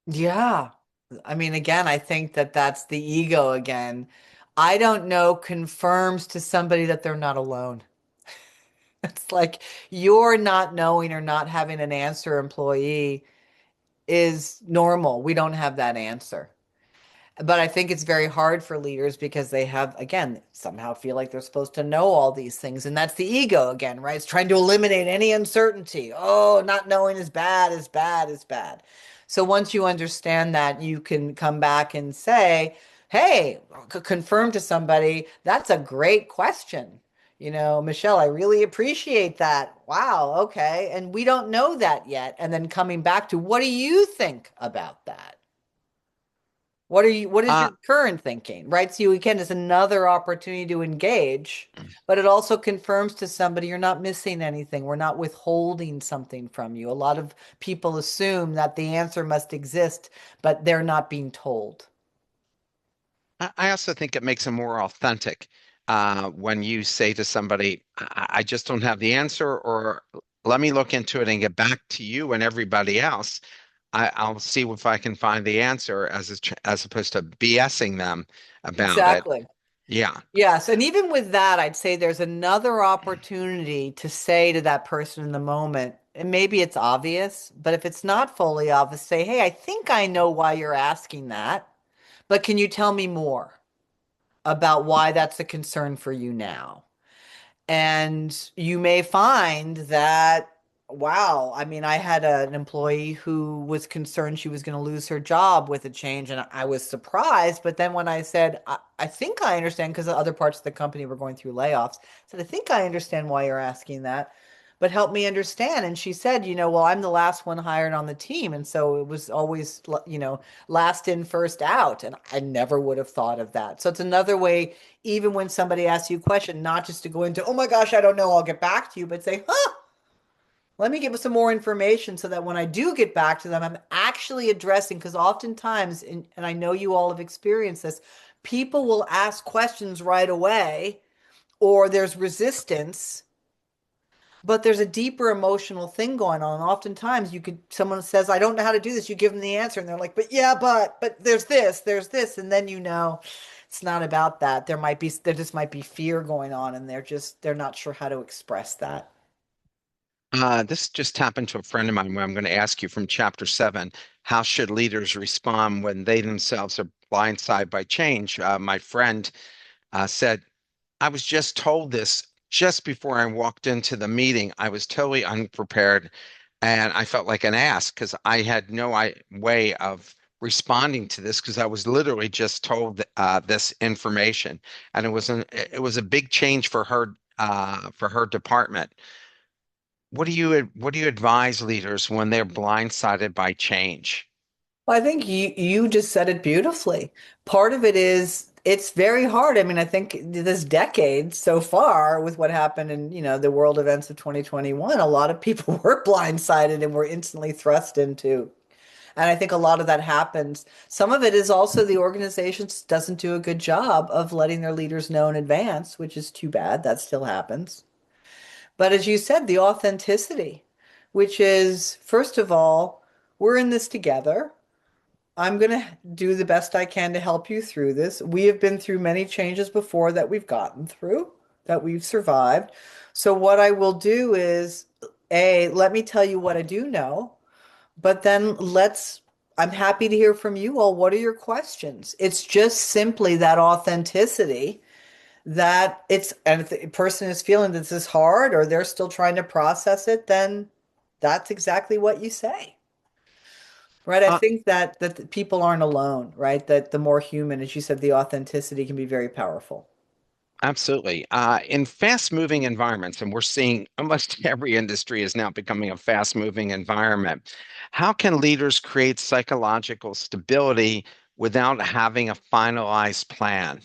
Speaker 2: Yeah. I mean, again, I think that that's the ego again. I don't know confirms to somebody that they're not alone. It's like you're not knowing or not having an answer, employee, is normal. We don't have that answer. But I think it's very hard for leaders because they have, again, somehow feel like they're supposed to know all these things. And that's the ego again, right? It's trying to eliminate any uncertainty. Oh, not knowing is bad, is bad, is bad. So once you understand that, you can come back and say, hey, confirm to somebody, that's a great question. Michelle, I really appreciate that. Wow, okay. And we don't know that yet. And then coming back to what do you think about that? What is
Speaker 1: Uh,
Speaker 2: your current thinking, right? So again, it's another opportunity to engage, but it also confirms to somebody you're not missing anything. We're not withholding something from you. A lot of people assume that the answer must exist, but they're not being told.
Speaker 1: I also think it makes it more authentic when you say to somebody, I just don't have the answer, or let me look into it and get back to you and everybody else. I'll see if I can find the answer as opposed to BSing them about it.
Speaker 2: Exactly.
Speaker 1: Yeah.
Speaker 2: Yes, and even with that, I'd say there's another opportunity to say to that person in the moment, and maybe it's obvious, but if it's not fully obvious, say, hey, I think I know why you're asking that, but can you tell me more about why that's a concern for you now? And you may find that, wow, I mean, I had an employee who was concerned she was going to lose her job with a change, and I was surprised. But then when I said, I think I understand, because the other parts of the company were going through layoffs, I said, I think I understand why you're asking that, but help me understand. And she said, well, I'm the last one hired on the team. And so it was always, last in, first out. And I never would have thought of that. So it's another way, even when somebody asks you a question, not just to go into, oh my gosh, I don't know, I'll get back to you, but say, huh, let me give some more information so that when I do get back to them, I'm actually addressing, because oftentimes, and I know you all have experienced this, people will ask questions right away, or there's resistance, but there's a deeper emotional thing going on. Oftentimes someone says, I don't know how to do this. You give them the answer and they're like, but yeah, but there's this. And then it's not about that. There just might be fear going on and they're not sure how to express that.
Speaker 1: This just happened to a friend of mine where I'm going to ask you from chapter 7, how should leaders respond when they themselves are blindsided by change? My friend said, I was just told this just before I walked into the meeting. I was totally unprepared and I felt like an ass because I had no way of responding to this because I was literally just told this information. And it was a big change for her for her department. What do you advise leaders when they're blindsided by change?
Speaker 2: Well, I think you just said it beautifully. Part of it is it's very hard. I mean, I think this decade so far with what happened in, the world events of 2021, a lot of people were blindsided and were instantly thrust into. And I think a lot of that happens. Some of it is also the organization doesn't do a good job of letting their leaders know in advance, which is too bad. That still happens. But as you said, the authenticity, which is, first of all, we're in this together. I'm going to do the best I can to help you through this. We have been through many changes before that we've gotten through, that we've survived. So, what I will do is, A, let me tell you what I do know, but then I'm happy to hear from you all. What are your questions? It's just simply that authenticity that and if the person is feeling this is hard or they're still trying to process it, then that's exactly what you say. Right. I
Speaker 1: Uh,
Speaker 2: think that the people aren't alone, right? That the more human, as you said, the authenticity can be very powerful.
Speaker 1: Absolutely. In fast-moving environments, and we're seeing almost every industry is now becoming a fast-moving environment. How can leaders create psychological stability without having a finalized plan?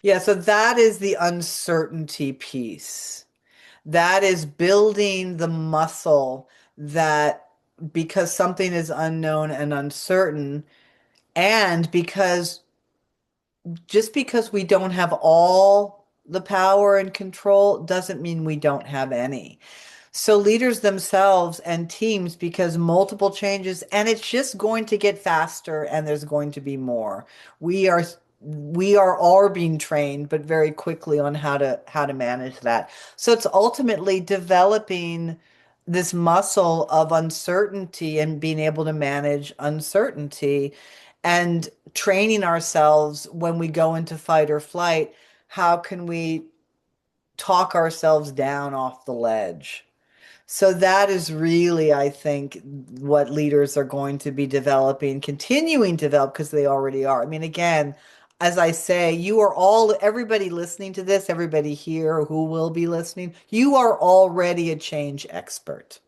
Speaker 2: Yeah, so that is the uncertainty piece. That is building the muscle that because something is unknown and uncertain, and because just because we don't have all the power and control doesn't mean we don't have any. So leaders themselves and teams, because multiple changes, and it's just going to get faster and there's going to be more. We are we are all being trained, but very quickly on how to manage that. So it's ultimately developing this muscle of uncertainty and being able to manage uncertainty and training ourselves when we go into fight or flight. How can we talk ourselves down off the ledge? So that is really, I think, what leaders are going to be developing, continuing to develop because they already are. I mean, again, as I say, you are all, everybody listening to this, everybody here who will be listening, you are already a change expert.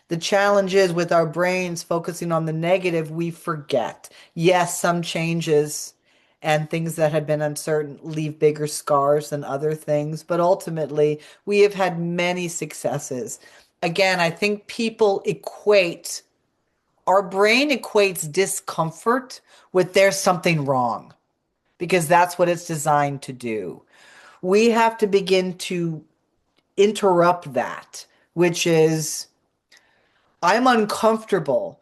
Speaker 2: The challenge is with our brains focusing on the negative, we forget. Yes, some changes and things that had been uncertain leave bigger scars than other things, but ultimately, we have had many successes. Again, I think people equate, our brain equates discomfort with there's something wrong because that's what it's designed to do. We have to begin to interrupt that, which is, I'm uncomfortable.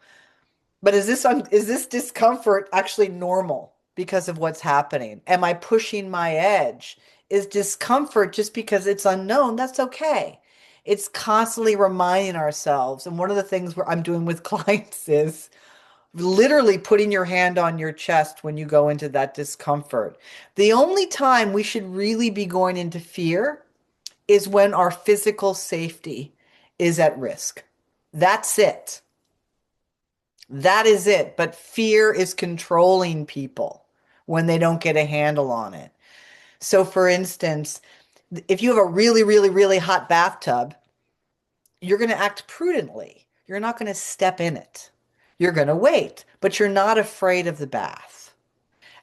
Speaker 2: But is this discomfort actually normal because of what's happening? Am I pushing my edge? Is discomfort just because it's unknown? That's okay. It's constantly reminding ourselves. And one of the things where I'm doing with clients is literally putting your hand on your chest when you go into that discomfort. The only time we should really be going into fear is when our physical safety is at risk. That's it. That is it. But fear is controlling people when they don't get a handle on it. So, for instance, if you have a really, really, really hot bathtub, you're going to act prudently. You're not going to step in it. You're going to wait, but you're not afraid of the bath.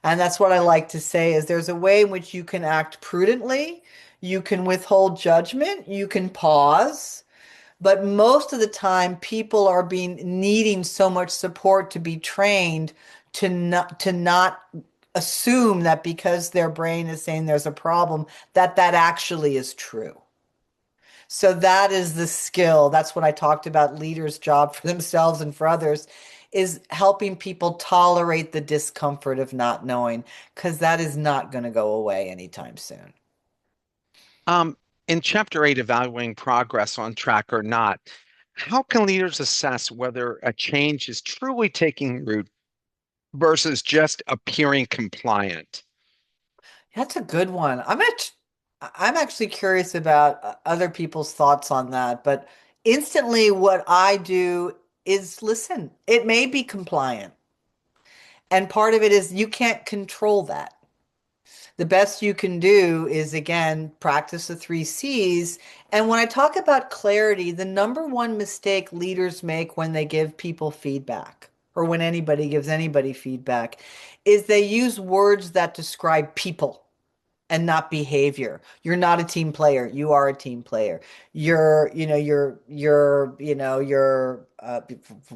Speaker 2: And that's what I like to say is there's a way in which you can act prudently, you can withhold judgment, you can pause, but most of the time, people are being needing so much support to be trained to not assume that because their brain is saying there's a problem, that that actually is true. So that is the skill. That's what I talked about leaders' job for themselves and for others is helping people tolerate the discomfort of not knowing, because that is not going to go away anytime soon.
Speaker 1: Um, in Chapter 8, evaluating progress on track or not, how can leaders assess whether a change is truly taking root versus just appearing compliant?
Speaker 2: That's a good one. I'm actually curious about other people's thoughts on that, but instantly what I do is listen. It may be compliant, and part of it is you can't control that. The best you can do is, again, practice the three C's. And when I talk about clarity, the number one mistake leaders make when they give people feedback or when anybody gives anybody feedback is they use words that describe people and not behavior. You're not a team player. You are a team player. You're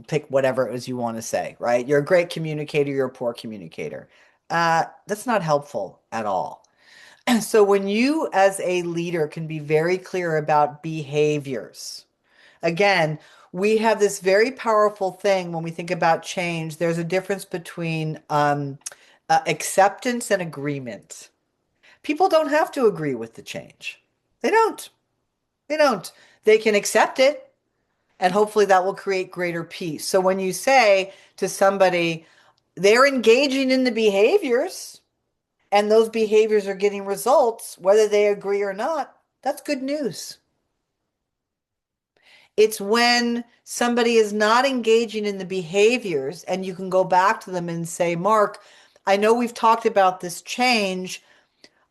Speaker 2: pick whatever it is you want to say, right? You're a great communicator. You're a poor communicator. That's not helpful at all. So when you as a leader can be very clear about behaviors, again, we have this very powerful thing when we think about change. There's a difference between acceptance and agreement. People don't have to agree with the change. They don't. They don't. They can accept it, and hopefully that will create greater peace. So when you say to somebody, they're engaging in the behaviors, and those behaviors are getting results, whether they agree or not, that's good news. It's when somebody is not engaging in the behaviors, and you can go back to them and say, Mark, I know we've talked about this change.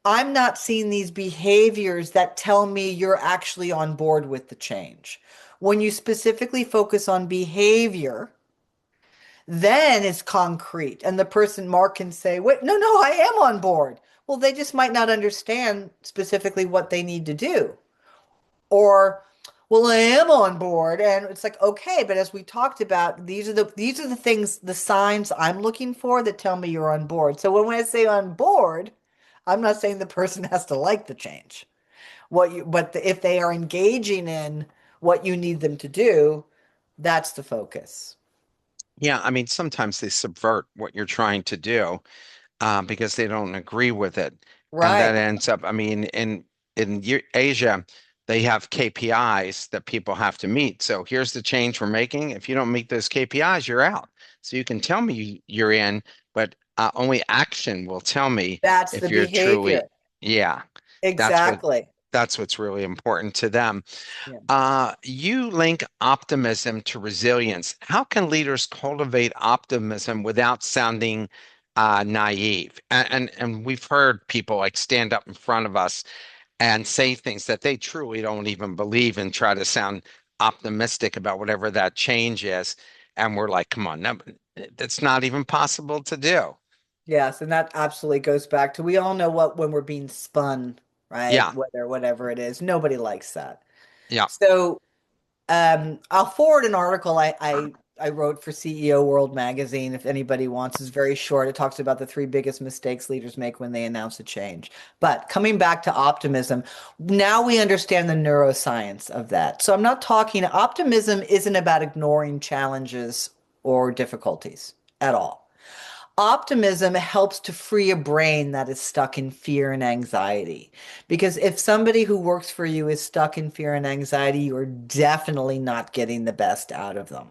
Speaker 2: I'm not seeing these behaviors that tell me you're actually on board with the change. When you specifically focus on behavior, then it's concrete. And the person, Mark, can say, wait, no, no, I am on board. Well, they just might not understand specifically what they need to do. Or, well, I am on board. And it's like, okay, but as we talked about, these are the things, the signs I'm looking for that tell me you're on board. So when I say on board, I'm not saying the person has to like the change. If they are engaging in what you need them to do, that's the focus.
Speaker 1: Yeah, I mean, sometimes they subvert what you're trying to do because they don't agree with it, and that
Speaker 2: Right.
Speaker 1: ends up. I mean, Asia, they have KPIs that people have to meet. So here's the change we're making. If you don't meet those KPIs, you're out. So you can tell me you're in, but only action will tell me
Speaker 2: That's the
Speaker 1: if you're
Speaker 2: behavior.
Speaker 1: truly, yeah. That's what
Speaker 2: Exactly.
Speaker 1: that's what's really important to them.
Speaker 2: Yeah.
Speaker 1: You link optimism to resilience. How can leaders cultivate optimism without sounding naive? And we've heard people like stand up in front of us and say things that they truly don't even believe and try to sound optimistic about whatever that change is. And we're like, come on, no, that's not even possible to do.
Speaker 2: Yes, and that absolutely goes back to we all know what when we're being spun, right?
Speaker 1: Yeah,
Speaker 2: Whatever it is, nobody likes that.
Speaker 1: yeah.
Speaker 2: So I'll forward an article I wrote for CEO World Magazine if anybody wants. It's very short. It talks about the three biggest mistakes leaders make when they announce a change. But coming back to optimism, now we understand the neuroscience of that. So I'm not talking, optimism isn't about ignoring challenges or difficulties at all. Optimism helps to free a brain that is stuck in fear and anxiety. Because if somebody who works for you is stuck in fear and anxiety, you are definitely not getting the best out of them.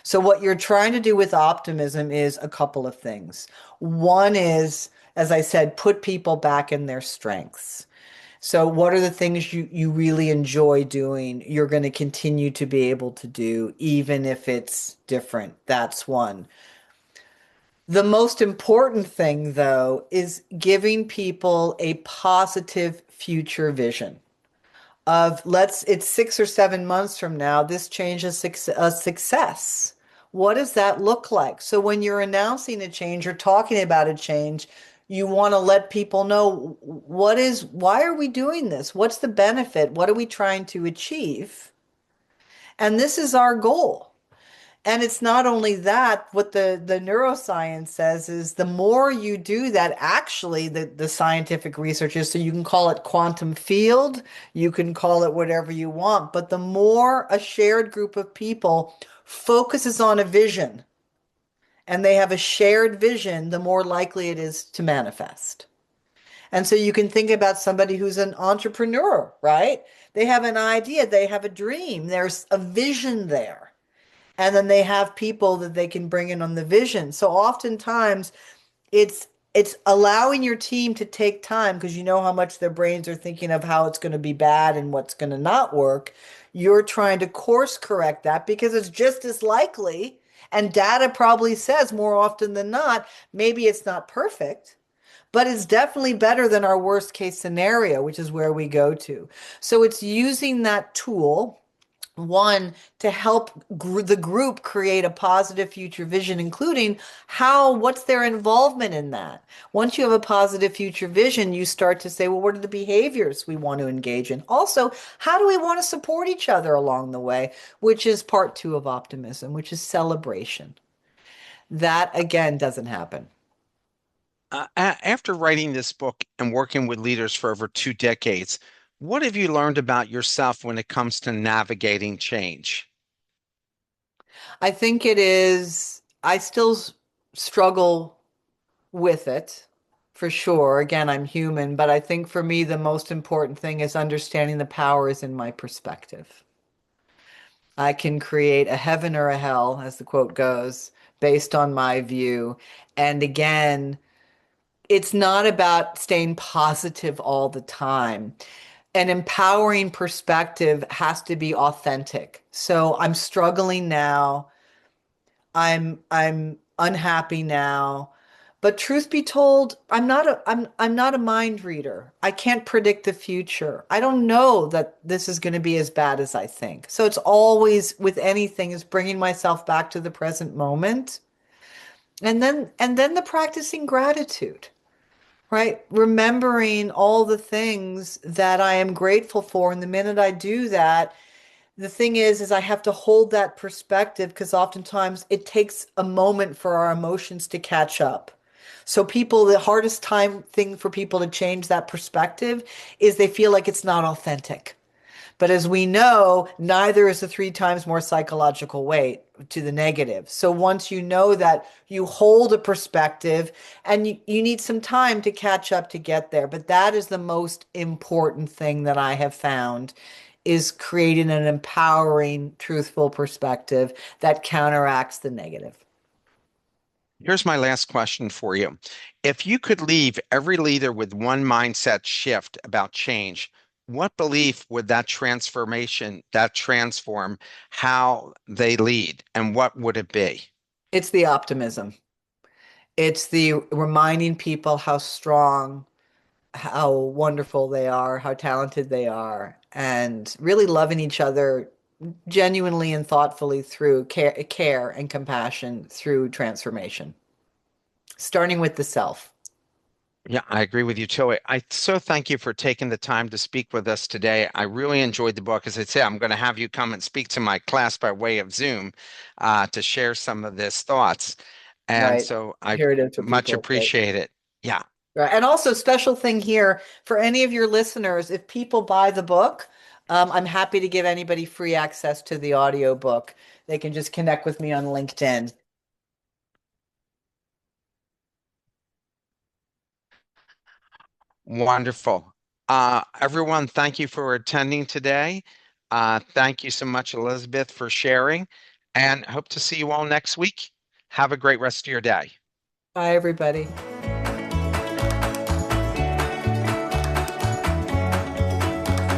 Speaker 2: So, what you're trying to do with optimism is a couple of things. One is, as I said, put people back in their strengths. So, what are the things you really enjoy doing? You're going to continue to be able to do, even if it's different. That's one. The most important thing, though, is giving people a positive future vision of it's 6 or 7 months from now, this change is a success. What does that look like? So when you're announcing a change or talking about a change, you want to let people know why are we doing this? What's the benefit? What are we trying to achieve? And this is our goal. And it's not only that, what the neuroscience says is the more you do that, actually, the scientific research is, so you can call it quantum field, you can call it whatever you want, but the more a shared group of people focuses on a vision and they have a shared vision, the more likely it is to manifest. And so you can think about somebody who's an entrepreneur, right? They have an idea, they have a dream, there's a vision there, and then they have people that they can bring in on the vision. So oftentimes it's allowing your team to take time because you know how much their brains are thinking of how it's going to be bad and what's going to not work. You're trying to course correct that because it's just as likely, and data probably says more often than not, maybe it's not perfect, but it's definitely better than our worst case scenario, which is where we go to. So it's using that tool, one, to help the group create a positive future vision, including what's their involvement in that. Once you have a positive future vision, you start to say, well, what are the behaviors we want to engage in? Also, how do we want to support each other along the way, which is part two of optimism, which is celebration. That again doesn't happen.
Speaker 1: After writing this book and working with leaders for over 2 decades, what have you learned about yourself when it comes to navigating change?
Speaker 2: I think I still struggle with it for sure. Again, I'm human, but I think for me, the most important thing is understanding the power is in my perspective. I can create a heaven or a hell, as the quote goes, based on my view. And again, it's not about staying positive all the time. An empowering perspective has to be authentic. So I'm struggling now. I'm unhappy now. But truth be told, I'm not a mind reader. I can't predict the future. I don't know that this is going to be as bad as I think. So it's always with anything is bringing myself back to the present moment. And then the practicing gratitude, right? Remembering all the things that I am grateful for. And the minute I do that, the thing is I have to hold that perspective because oftentimes it takes a moment for our emotions to catch up. So the hardest time thing for people to change that perspective is they feel like it's not authentic. But as we know, neither is the three times more psychological weight to the negative. So once you know that, you hold a perspective and you need some time to catch up to get there. But that is the most important thing that I have found is creating an empowering, truthful perspective that counteracts the negative.
Speaker 1: Here's my last question for you. If you could leave every leader with one mindset shift about change, what belief would that transform how they lead, and what would it be?
Speaker 2: It's the optimism. It's the reminding people how strong, how wonderful they are, how talented they are, and really loving each other genuinely and thoughtfully through care and compassion through transformation, starting with the self.
Speaker 1: Yeah, I agree with you too. I so thank you for taking the time to speak with us today. I really enjoyed the book. As I say, I'm going to have you come and speak to my class by way of Zoom to share some of this thoughts. And
Speaker 2: Right.
Speaker 1: so I
Speaker 2: Hear it is for
Speaker 1: much
Speaker 2: people. Right.
Speaker 1: appreciate it. Yeah,
Speaker 2: Right. And also, special thing here for any of your listeners, if people buy the book, I'm happy to give anybody free access to the audio book. They can just connect with me on LinkedIn.
Speaker 1: wonderful. Everyone, thank you for attending today. Thank you so much, Elizabeth, for sharing, and hope to see you all next week. Have a great rest of your day.
Speaker 2: Bye, everybody.